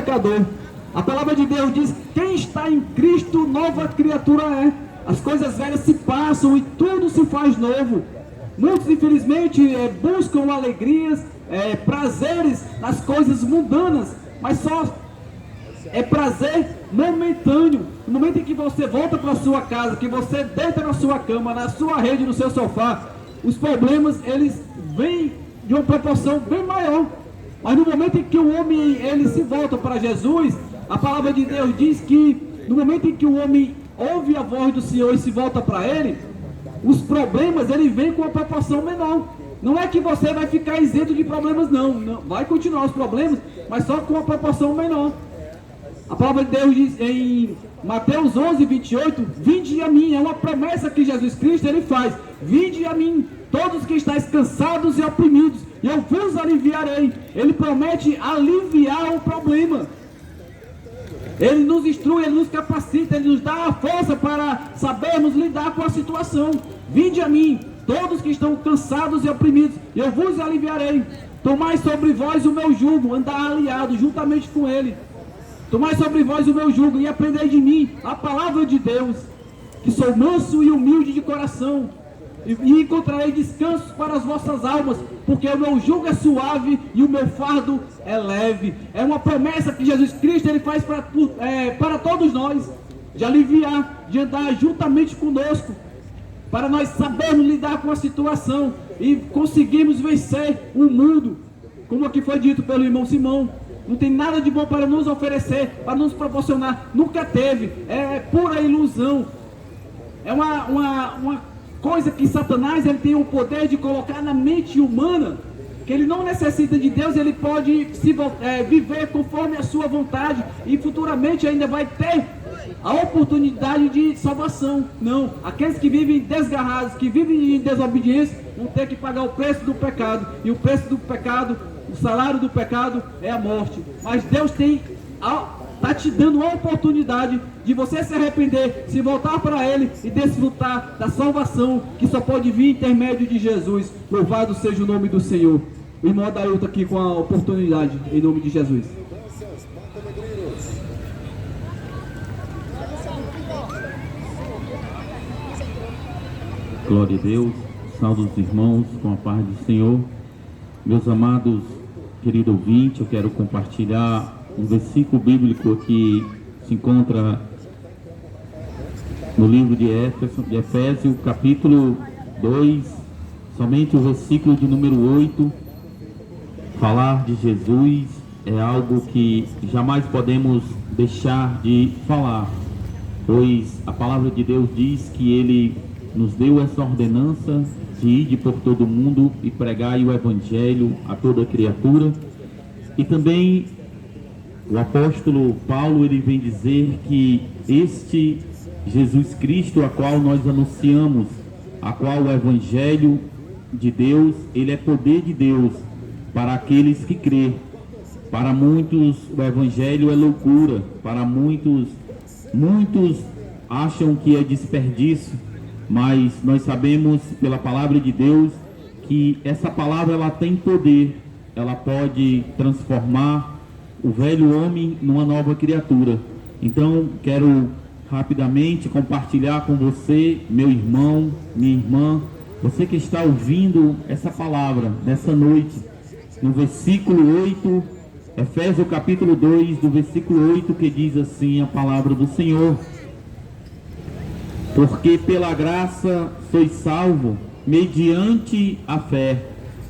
pecador. A palavra de Deus diz: quem está em Cristo, nova criatura é. As coisas velhas se passam e tudo se faz novo. Muitos, infelizmente, buscam alegrias, prazeres nas coisas mundanas, mas só é prazer momentâneo. No momento em que você volta para sua casa, que você deita na sua cama, na sua rede, no seu sofá, os problemas, eles vêm de uma proporção bem maior. Mas no momento em que o homem ele se volta para Jesus, a palavra de Deus diz que no momento em que o homem ouve a voz do Senhor e se volta para Ele, os problemas ele vem com uma proporção menor. Não é que você vai ficar isento de problemas, não. Vai continuar os problemas, mas só com uma proporção menor. A palavra de Deus diz em Mateus 11, 28, vinde a mim, é uma promessa que Jesus Cristo ele faz: vinde a mim, todos que estáis cansados e oprimidos, e eu vos aliviarei. Ele promete aliviar o problema. Ele nos instrui, Ele nos capacita, Ele nos dá a força para sabermos lidar com a situação. Vinde a mim, todos que estão cansados e oprimidos, e eu vos aliviarei. Tomai sobre vós o meu jugo, andar aliado juntamente com Ele. Tomai sobre vós o meu jugo e aprendei de mim a palavra de Deus, que sou manso e humilde de coração, e encontrarei descanso para as vossas almas, porque o meu jugo é suave e o meu fardo é leve. É uma promessa que Jesus Cristo ele faz para todos nós, de aliviar, de andar juntamente conosco, para nós sabermos lidar com a situação e conseguirmos vencer o mundo, como aqui foi dito pelo irmão Simão. Não tem nada de bom para nos oferecer, para nos proporcionar, nunca teve, é pura ilusão. É uma coisa que Satanás ele tem o poder de colocar na mente humana, que ele não necessita de Deus, ele pode viver conforme a sua vontade e futuramente ainda vai ter a oportunidade de salvação. Não, aqueles que vivem desgarrados, que vivem em desobediência, vão ter que pagar o preço do pecado, e o preço do pecado, o salário do pecado é a morte. Mas Deus está te dando a oportunidade de você se arrepender, se voltar para Ele e desfrutar da salvação que só pode vir intermédio de Jesus. Louvado seja o nome do Senhor. O irmão Adailton está aqui com a oportunidade, em nome de Jesus. Glória a Deus, saúde os irmãos com a paz do Senhor. Meus amados, querido ouvinte, eu quero compartilhar um versículo bíblico que se encontra no livro de Efésios, capítulo 2, somente o versículo de número 8. Falar de Jesus é algo que jamais podemos deixar de falar, pois a palavra de Deus diz que Ele nos deu essa ordenança de ir por todo o mundo e pregar o Evangelho a toda criatura. E também o apóstolo Paulo ele vem dizer que este Jesus Cristo, a qual nós anunciamos, a qual o Evangelho de Deus, ele é poder de Deus para aqueles que crê. Para muitos o Evangelho é loucura, para muitos acham que é desperdício, mas nós sabemos pela palavra de Deus que essa palavra ela tem poder, ela pode transformar o velho homem numa nova criatura. Então quero rapidamente compartilhar com você, meu irmão, minha irmã, você que está ouvindo essa palavra nessa noite, no versículo 8, Efésios capítulo 2, do versículo 8, que diz assim a palavra do Senhor: porque pela graça sois salvos, mediante a fé.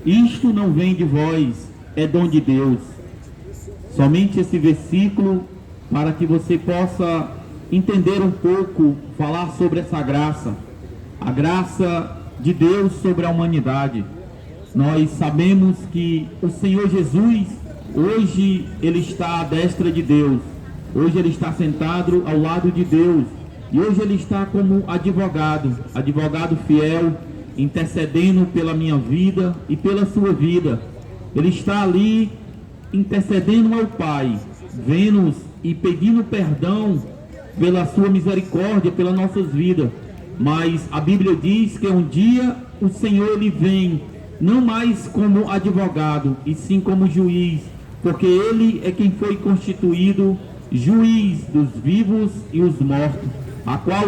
Isto não vem de vós, é dom de Deus. Somente esse versículo para que você possa entender um pouco, falar sobre essa graça, a graça de Deus sobre a humanidade. Nós sabemos que o Senhor Jesus, hoje Ele está à destra de Deus, hoje Ele está sentado ao lado de Deus, e hoje Ele está como advogado fiel, intercedendo pela minha vida e pela sua vida. Ele está ali intercedendo ao Pai, vendo-nos e pedindo perdão pela sua misericórdia, pelas nossas vidas. Mas a Bíblia diz que um dia o Senhor ele vem, não mais como advogado, e sim como juiz, porque ele é quem foi constituído juiz dos vivos e os mortos, a qual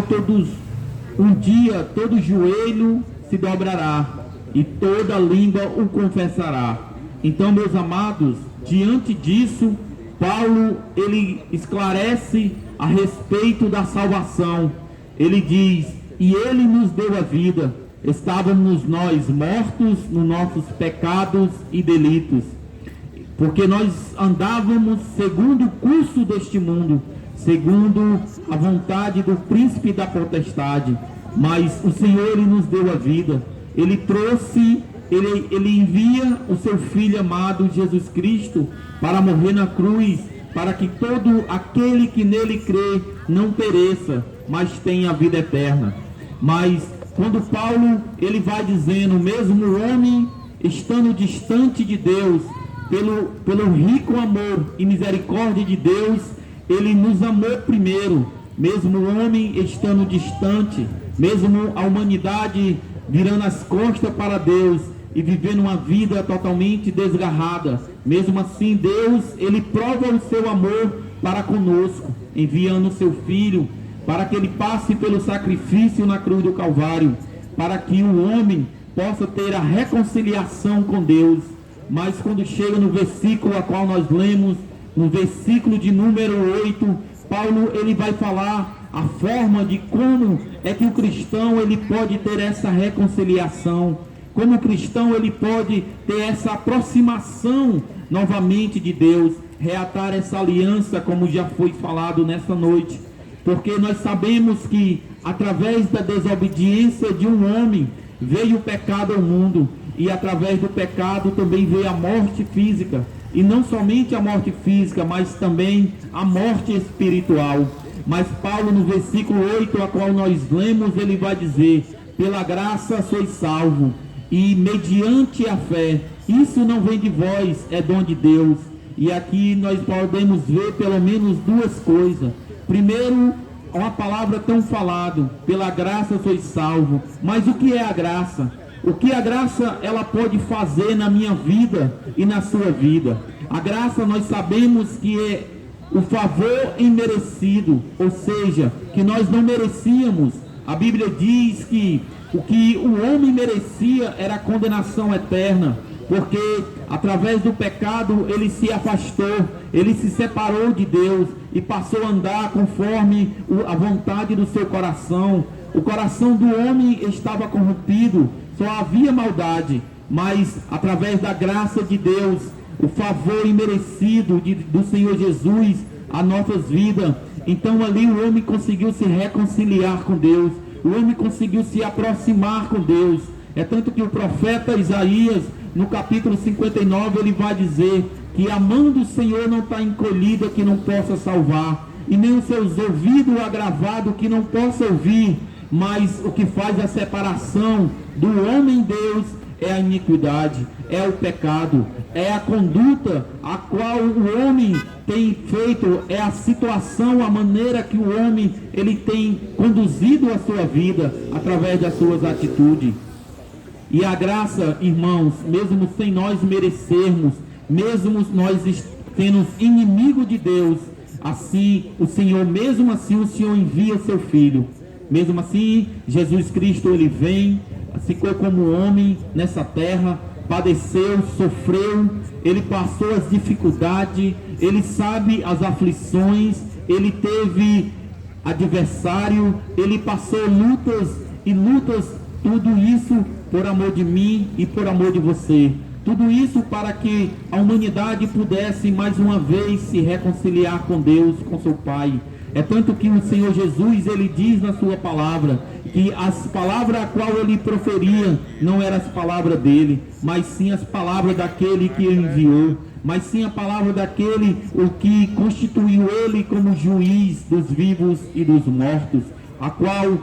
um dia todo joelho se dobrará e toda língua o confessará. Então, meus amados, diante disso, Paulo, ele esclarece a respeito da salvação. Ele diz: e ele nos deu a vida, estávamos nós mortos nos nossos pecados e delitos, porque nós andávamos segundo o curso deste mundo, segundo a vontade do príncipe da potestade. Mas o Senhor, ele nos deu a vida. Ele trouxe, ele envia o seu Filho amado Jesus Cristo para morrer na cruz, para que todo aquele que nele crê não pereça, mas tenha a vida eterna. Mas quando Paulo, ele vai dizendo, mesmo o homem estando distante de Deus, pelo rico amor e misericórdia de Deus, ele nos amou primeiro, mesmo o homem estando distante, mesmo a humanidade virando as costas para Deus e vivendo uma vida totalmente desgarrada. Mesmo assim, Deus, ele prova o seu amor para conosco, enviando o seu Filho para que ele passe pelo sacrifício na cruz do Calvário, para que o homem possa ter a reconciliação com Deus. Mas quando chega no versículo a qual nós lemos, no versículo de número 8, Paulo, ele vai falar a forma de como é que o cristão, ele pode ter essa reconciliação, como o cristão, ele pode ter essa aproximação novamente de Deus, reatar essa aliança, como já foi falado nessa noite. Porque nós sabemos que através da desobediência de um homem veio o pecado ao mundo, e através do pecado também veio a morte física, e não somente a morte física, mas também a morte espiritual. Mas Paulo, no versículo 8, a qual nós lemos, ele vai dizer: pela graça sois salvos, e mediante a fé. Isso não vem de vós, é dom de Deus. E aqui nós podemos ver pelo menos duas coisas. Primeiro, uma palavra tão falada: pela graça sois salvos. Mas o que é a graça? O que a graça, ela pode fazer na minha vida e na sua vida? A graça, nós sabemos que é o favor imerecido, ou seja, que nós não merecíamos. A Bíblia diz que o que o homem merecia era a condenação eterna, porque através do pecado ele se afastou, ele se separou de Deus e passou a andar conforme a vontade do seu coração. O coração do homem estava corrompido, só havia maldade, mas através da graça de Deus, o favor imerecido do Senhor Jesus a nossas vidas, então ali o homem conseguiu se reconciliar com Deus, o homem conseguiu se aproximar com Deus. É tanto que o profeta Isaías, no capítulo 59, ele vai dizer que a mão do Senhor não está encolhida que não possa salvar, e nem os seus ouvidos agravados que não possa ouvir. Mas o que faz a separação do homem e Deus é a iniquidade, é o pecado, é a conduta a qual o homem tem feito, é a situação, a maneira que o homem ele tem conduzido a sua vida através das suas atitudes. E a graça, irmãos, mesmo sem nós merecermos, mesmo nós sendo inimigo de Deus, assim o Senhor, mesmo assim o Senhor envia o seu Filho. Mesmo assim, Jesus Cristo, ele vem, ficou como homem nessa terra, padeceu, sofreu, ele passou as dificuldades, ele sabe as aflições, ele teve adversário, ele passou lutas e lutas, tudo isso por amor de mim e por amor de você. Tudo isso para que a humanidade pudesse mais uma vez se reconciliar com Deus, com seu Pai. É tanto que o Senhor Jesus, ele diz na sua palavra, que as palavras a qual ele proferia não eram as palavras dele, mas sim as palavras daquele que ele enviou, mas sim a palavra daquele o que constituiu ele como juiz dos vivos e dos mortos, a qual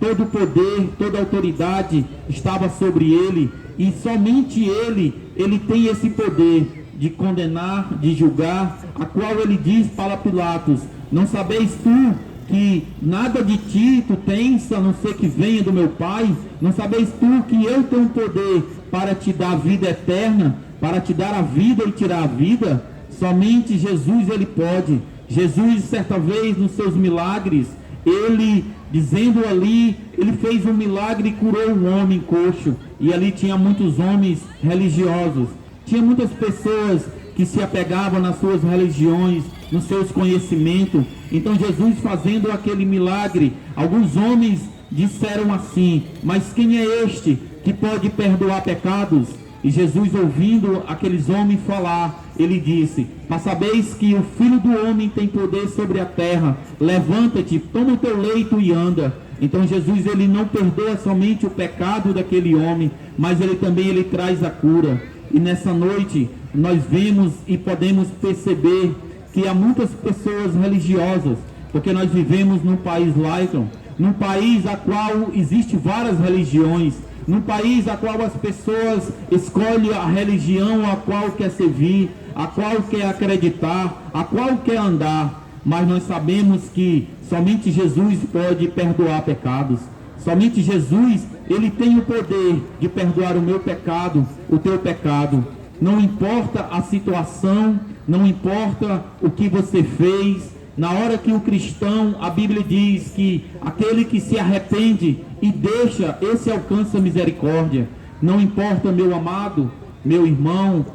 todo poder, toda autoridade estava sobre ele, e somente ele tem esse poder de condenar, de julgar, a qual ele diz para Pilatos: não sabeis tu que nada de ti tu tens, a não ser que venha do meu Pai? Não sabeis tu que eu tenho poder para te dar vida eterna, para te dar a vida e tirar a vida? Somente Jesus ele pode. Jesus, certa vez, nos seus milagres, ele, dizendo ali, ele fez um milagre e curou um homem coxo. E ali tinha muitos homens religiosos. Tinha muitas pessoas que se apegavam nas suas religiões, nos seus conhecimentos. Então Jesus, fazendo aquele milagre, alguns homens disseram assim: mas quem é este que pode perdoar pecados? E Jesus, ouvindo aqueles homens falar, ele disse: para sabeis que o Filho do Homem tem poder sobre a terra, levanta-te, toma o teu leito e anda. Então Jesus, ele não perdoa somente o pecado daquele homem, mas ele também traz a cura. E nessa noite nós vemos e podemos perceber que há muitas pessoas religiosas, porque nós vivemos num país laico, num país a qual existe várias religiões, num país a qual as pessoas escolhem a religião a qual quer servir, a qual quer acreditar, a qual quer andar. Mas nós sabemos que somente Jesus pode perdoar pecados. Somente Jesus, ele tem o poder de perdoar o meu pecado, o teu pecado. Não importa a situação, não importa o que você fez. Na hora que o cristão, a Bíblia diz que aquele que se arrepende e deixa, esse alcança misericórdia. Não importa, meu amado, meu irmão,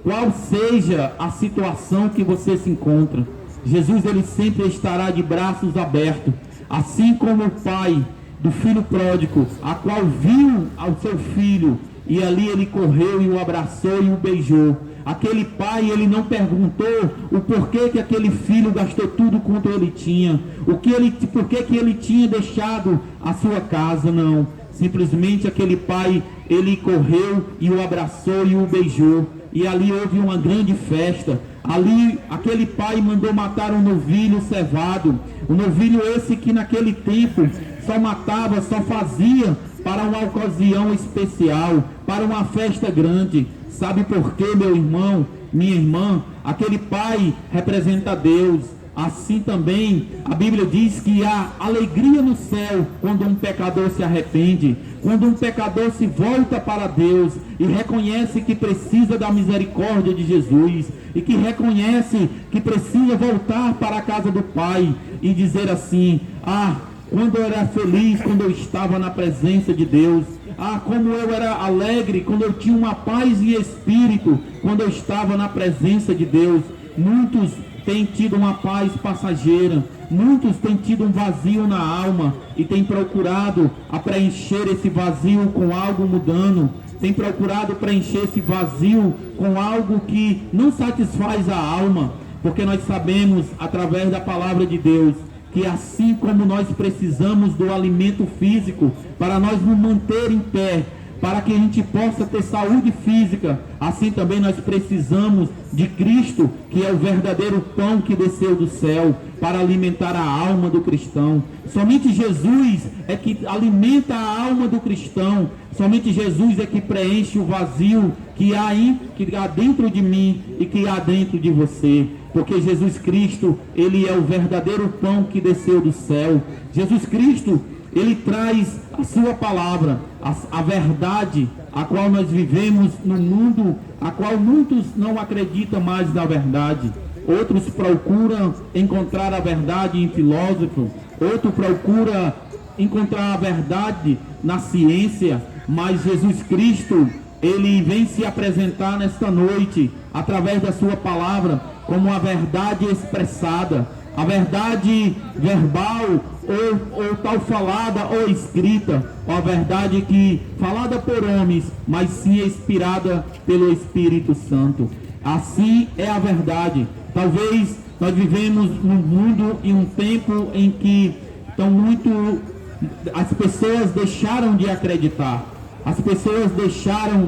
qual seja a situação que você se encontra, Jesus, ele sempre estará de braços abertos. Assim como o pai do filho pródigo, a qual viu ao seu filho, e ali ele correu e o abraçou e o beijou. Aquele pai, ele não perguntou o porquê que aquele filho gastou tudo quanto ele tinha, porquê que ele tinha deixado a sua casa, não. Simplesmente aquele pai, ele correu e o abraçou e o beijou. E ali houve uma grande festa. Ali aquele pai mandou matar um novilho cevado. O novilho esse que naquele tempo só matava, só fazia para uma ocasião especial, para uma festa grande. Sabe por quê, meu irmão, minha irmã? Aquele pai representa Deus. Assim também a Bíblia diz que há alegria no céu quando um pecador se arrepende, quando um pecador se volta para Deus e reconhece que precisa da misericórdia de Jesus, e que reconhece que precisa voltar para a casa do Pai e dizer assim: ah, quando eu era feliz, quando eu estava na presença de Deus. Ah, como eu era alegre quando eu tinha uma paz e espírito, quando eu estava na presença de Deus. Muitos têm tido uma paz passageira, muitos têm tido um vazio na alma e têm procurado a preencher esse vazio com algo mudando, têm procurado preencher esse vazio com algo que não satisfaz a alma, porque nós sabemos, através da palavra de Deus, que assim como nós precisamos do alimento físico para nós nos manter em pé, para que a gente possa ter saúde física, assim também nós precisamos de Cristo, que é o verdadeiro pão que desceu do céu, para alimentar a alma do cristão. Somente Jesus é que alimenta a alma do cristão, somente Jesus é que preenche o vazio que há dentro de mim e que há dentro de você. Porque Jesus Cristo, ele é o verdadeiro pão que desceu do céu. Jesus Cristo, ele traz a sua palavra, a verdade, a qual nós vivemos no mundo, a qual muitos não acreditam mais na verdade. Outros procuram encontrar a verdade em filósofos, outros procuram encontrar a verdade na ciência, mas Jesus Cristo, ele vem se apresentar nesta noite, através da sua palavra, como a verdade expressada, a verdade verbal, ou tal falada ou escrita, ou a verdade que falada por homens, mas sim inspirada pelo Espírito Santo. Assim é a verdade. Talvez nós vivemos num mundo e um tempo em que as pessoas deixaram de acreditar, as pessoas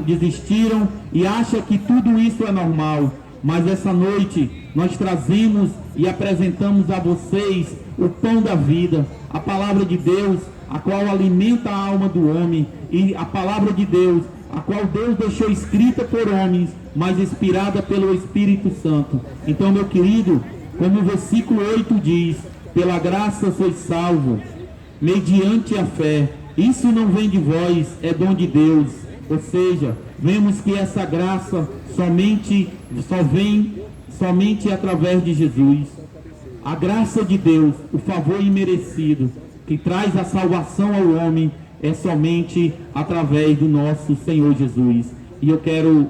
desistiram e acham que tudo isso é normal. Mas essa noite nós trazemos e apresentamos a vocês o pão da vida, a palavra de Deus, a qual alimenta a alma do homem, e a palavra de Deus, a qual Deus deixou escrita por homens, mas inspirada pelo Espírito Santo. Então, meu querido, como o versículo 8 diz: pela graça sois salvos, mediante a fé. Isso não vem de vós, é dom de Deus. Ou seja, vemos que essa graça só vem somente através de Jesus. A graça de Deus, o favor imerecido, que traz a salvação ao homem, é somente através do nosso Senhor Jesus. E eu quero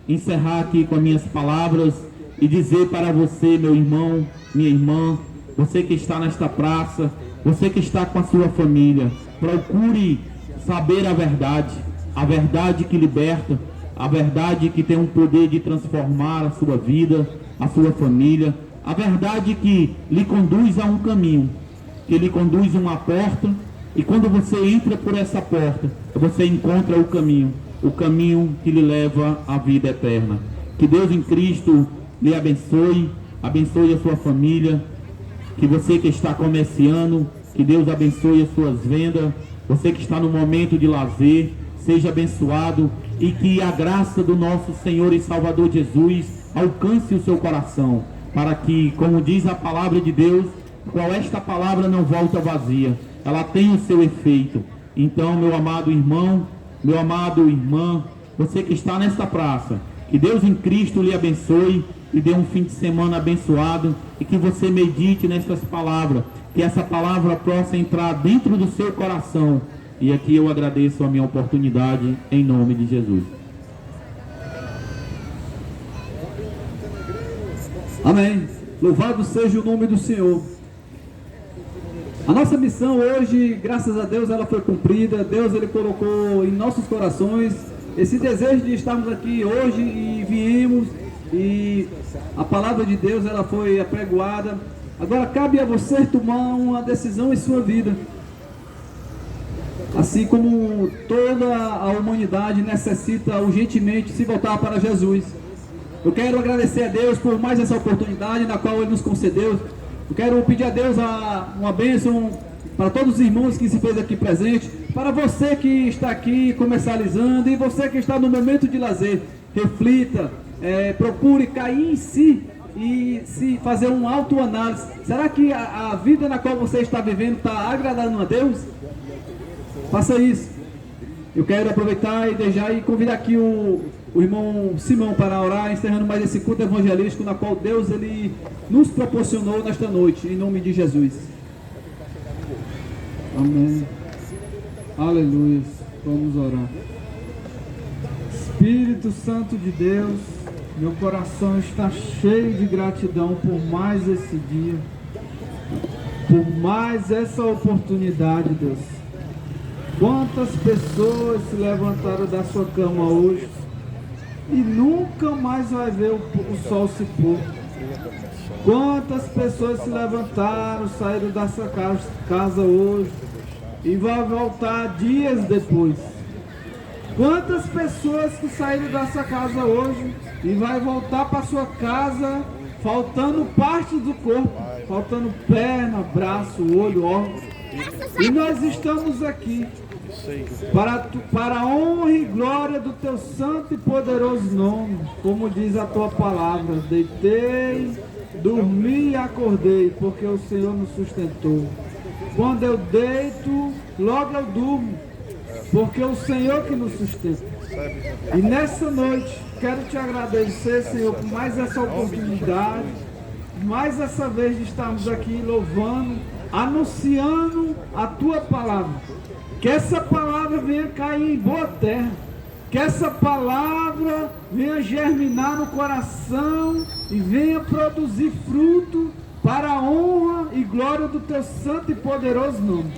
encerrar aqui com as minhas palavras e dizer para você, meu irmão, minha irmã, você que está nesta praça, você que está com a sua família, procure saber a verdade que liberta, a verdade que tem um poder de transformar a sua vida, a sua família, a verdade que lhe conduz a um caminho, que lhe conduz a uma porta, e quando você entra por essa porta, você encontra o caminho que lhe leva à vida eterna. Que Deus em Cristo lhe abençoe, abençoe a sua família, que você que está comerciando, que Deus abençoe as suas vendas, você que está no momento de lazer, seja abençoado, e que a graça do nosso Senhor e Salvador Jesus alcance o seu coração, para que, como diz a palavra de Deus, qual esta palavra não volta vazia, ela tem o seu efeito. Então, meu amado irmão, meu amado irmã, você que está nesta praça, que Deus em Cristo lhe abençoe e dê um fim de semana abençoado, e que você medite nestas palavras, que essa palavra possa entrar dentro do seu coração. E aqui eu agradeço a minha oportunidade em nome de Jesus. Amém. Louvado seja o nome do Senhor. A nossa missão hoje, graças a Deus, ela foi cumprida. Deus, ele colocou em nossos corações esse desejo de estarmos aqui hoje, e viemos, e a palavra de Deus, ela foi apregoada. Agora cabe a você tomar uma decisão em sua vida. Assim como toda a humanidade necessita urgentemente se voltar para Jesus. Eu quero agradecer a Deus por mais essa oportunidade na qual Ele nos concedeu. Eu quero pedir a Deus uma bênção para todos os irmãos que se fez aqui presente, para você que está aqui comercializando e você que está no momento de lazer. Reflita, procure cair em si e se fazer uma autoanálise. Será que a vida na qual você está vivendo está agradando a Deus? Faça isso. Eu quero aproveitar e deixar e convidar aqui o irmão Simão para orar, encerrando mais esse culto evangelístico na qual Deus ele nos proporcionou nesta noite, em nome de Jesus. Amém. Aleluia. Vamos orar. Espírito Santo de Deus, meu coração está cheio de gratidão por mais esse dia, por mais essa oportunidade, Deus. Quantas pessoas se levantaram da sua cama hoje e nunca mais vai ver o sol se pôr? Quantas pessoas se levantaram, saíram dessa casa hoje e vão voltar dias depois? Quantas pessoas que saíram dessa casa hoje e vai voltar para sua casa faltando parte do corpo, faltando perna, braço, olho, órgão? E nós estamos aqui para a honra e glória do teu santo e poderoso nome, como diz a tua palavra: deitei, dormi e acordei, porque o Senhor nos sustentou. Quando eu deito, logo eu durmo, porque o Senhor que nos sustenta. E nessa noite quero te agradecer, Senhor, por mais essa oportunidade, mais essa vez de estarmos aqui louvando, anunciando a tua palavra. Que essa palavra venha cair em boa terra, que essa palavra venha germinar no coração e venha produzir fruto para a honra e glória do teu santo e poderoso nome.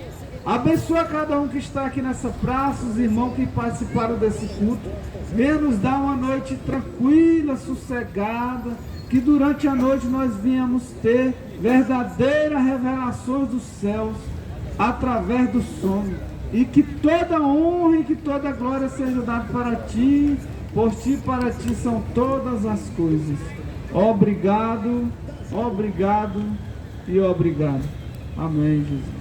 Abençoa cada um que está aqui nessa praça, os irmãos que participaram desse culto. Venha nos dar uma noite tranquila, sossegada, que durante a noite nós venhamos ter verdadeiras revelações dos céus através do sono. E que toda honra e que toda glória seja dada para ti, por ti, para ti são todas as coisas. Obrigado, obrigado e obrigado. Amém, Jesus.